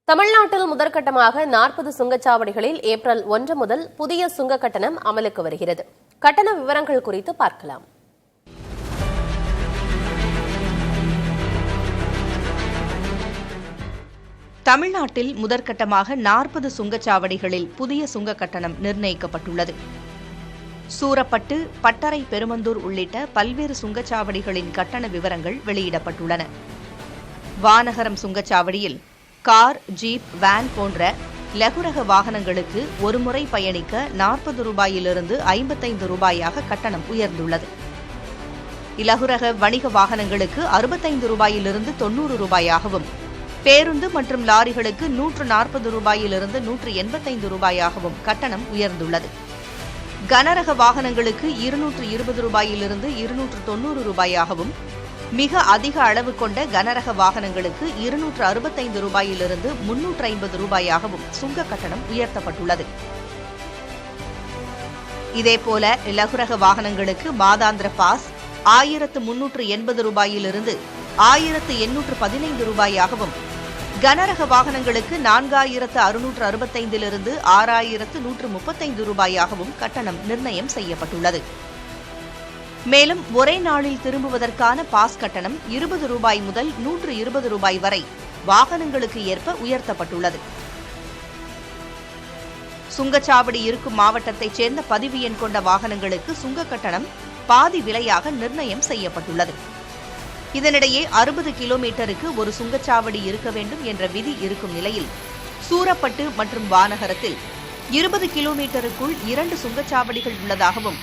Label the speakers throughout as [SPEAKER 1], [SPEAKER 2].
[SPEAKER 1] தமிழ்நாட்டில் முதற்கட்டமாக 40 சுங்கச்சாவடிகளில் ஏப்ரல் 1 முதல் புதிய சுங்க கட்டணம் அமலுக்கு வருகிறது. கட்டண விவரங்கள் குறித்து பார்க்கலாம்.
[SPEAKER 2] தமிழ்நாட்டில் முதற்கட்டமாக 40 சுங்கச்சாவடிகளில் புதிய சுங்க கட்டணம் நிர்ணயிக்கப்பட்டுள்ளது. சூரப்பட்டு, பட்டறை பெருமந்தூர் உள்ளிட்ட பல்வேறு சுங்கச்சாவடிகளின் கட்டண விவரங்கள் வெளியிடப்பட்டுள்ளன. வானகரம் சுங்கச்சாவடியில் கார், ஜீப், வேன் போன்ற லகுரக வாகனங்களுக்கு ஒருமுறை பயணிக்க 40 ரூபாயிலிருந்து 55 ரூபாயாக கட்டணம் உயர்ந்துள்ளது. இலகுரக வணிக வாகனங்களுக்கு 65 ரூபாயிலிருந்து 90 ரூபாயாகவும், பேருந்து மற்றும் லாரிகளுக்கு 140 ரூபாயிலிருந்து 185 ரூபாயாகவும் கட்டணம் உயர்ந்துள்ளது. கனரக வாகனங்களுக்கு 220 ரூபாயிலிருந்து 290 ரூபாயாகவும், மிக அதிக அளவு கொண்ட கனரக வாகனங்களுக்கு 265 ரூபாயிலிருந்து 350 ரூபாயாகவும் சுங்க கட்டணம் உயர்த்தப்பட்டுள்ளது. இதேபோல லகுரக வாகனங்களுக்கு மாதாந்திர பாஸ் 1380 ரூபாயிலிருந்து 1815 ரூபாயாகவும், கனரக வாகனங்களுக்கு 4665 6135 ரூபாயாகவும் கட்டணம் நிர்ணயம் செய்யப்பட்டுள்ளது. மேலும் ஒரே நாளில் திரும்புவதற்கான பாஸ் கட்டணம் 20 ரூபாய் முதல் 120 ரூபாய் வரை வாகனங்களுக்கு ஏற்ப உயர்த்தப்பட்டுள்ளது. சுங்கச்சாவடி இருக்கும் மாவட்டத்தைச் சேர்ந்த பதிவு எண் கொண்ட வாகனங்களுக்கு சுங்க கட்டணம் பாதி விலையாக நிர்ணயம் செய்யப்பட்டுள்ளது. இதனிடையே 60 கிலோமீட்டருக்கு ஒரு சுங்கச்சாவடி இருக்க வேண்டும் என்ற விதி இருக்கும் நிலையில் சூரப்பட்டு மற்றும் வானகரத்தில் 20 கிலோமீட்டருக்குள் 2 சுங்கச்சாவடிகள் உள்ளதாகவும்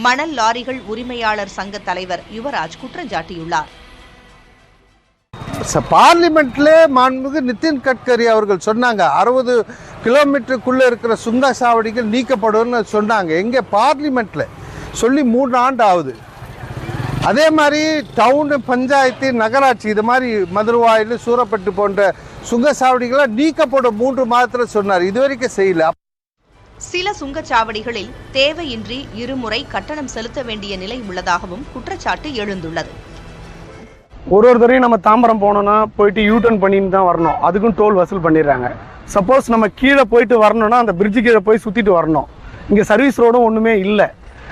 [SPEAKER 2] மணல் லாரிகள் உரிமையாளர் சங்க தலைவர் யுவராஜ் குற்றம் சாட்டியுள்ளார்.
[SPEAKER 3] பார்லிமெண்ட்ல மாண்புமிகு நிதின் கட்கரி அவர்கள் சொன்னாங்க 60 கிலோமீட்டருக்குள்ள இருக்கிற சுங்கச்சாவடிகள் நீக்கப்படும் சொன்னாங்க. எங்க பார்லிமெண்ட்ல சொல்லி 3 ஆண்டு ஆகுது. அதே மாதிரி டவுன், பஞ்சாயத்து, நகராட்சி இது மாதிரி மதுரவாயில், சூரப்பட்டு போன்ற சுங்கச்சாவடிகளை நீக்கப்படும் 3 மாதத்தில் சொன்னார். இதுவரைக்கும் செய்யல.
[SPEAKER 2] சில சுங்கச்சாவடிகளில் தேவையின்றி இருமுறை கட்டணம் செலுத்த வேண்டிய நிலை உள்ளதாகவும் குற்றச்சாட்டு எழுந்துள்ளது.
[SPEAKER 4] ஒரு தடவையும் நம்ம தாம்பரம் போனோம்னா போயிட்டு யூட்டர்ன் பண்ணிட்டு தான் வரணும். அதுக்கும் டோல் வசூல் பண்ணிடுறாங்க. சப்போஸ் நம்ம கீழே போயிட்டு வரணும்னா அந்த பிரிட்ஜு கீழே போய் சுற்றிட்டு வரணும். இங்கே சர்வீஸ் ரோடும் ஒன்றுமே இல்லை.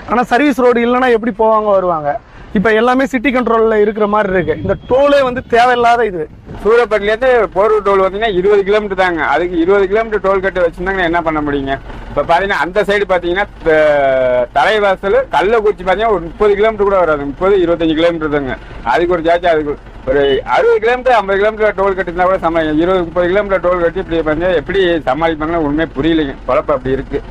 [SPEAKER 4] ஆனால் சர்வீஸ் ரோடு இல்லைன்னா எப்படி போவாங்க வருவாங்க? இப்போ எல்லாமே சிட்டி கண்ட்ரோலில் இருக்கிற மாதிரி இருக்கு. இந்த டோலே தேவையில்லாத இது.
[SPEAKER 5] சூரப்பட்டிலேருந்து போரூர் டோல் பார்த்தீங்கன்னா 20 கிலோமீட்டர் தாங்க. அதுக்கு 20 கிலோமீட்டர் டோல் கட்டு வச்சுருந்தாங்கன்னா என்ன பண்ண முடியுங்க? இப்போ பார்த்தீங்கன்னா அந்த சைடு பார்த்தீங்கன்னா தலைவாசல், கள்ளக்குறிச்சி பார்த்தீங்கன்னா ஒரு 30 கிலோமீட்டர் கூட வராது. 30-25 கிலோமீட்டர் தாங்க. அதுக்கு ஒரு சார்ஜ். அதுக்கு ஒரு 60 கிலோமீட்டர் 50 கிலோமீட்டர் டோல் கட்டினா கூட 20-30 கிலோமீட்டர் டோல் கட்டி இப்படி பார்த்தீங்கன்னா எப்படி சமாளிப்பாங்கன்னா உண்மை புரியலைங்க. குழப்பம் அப்படி இருக்கு.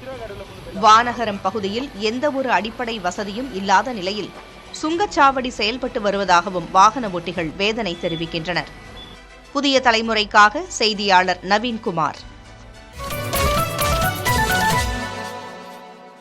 [SPEAKER 2] வானகரம் பகுதியில் எந்த ஒரு அடிப்படை வசதியும் இல்லாத நிலையில் சுங்கச்சாவடி செயல்பட்டு வருவதாகவும் வாகன ஓட்டிகள் வேதனை தெரிவிக்கின்றனர். புதிய தலைமுறைக்காக செய்தியாளர் நவீன்குமார்.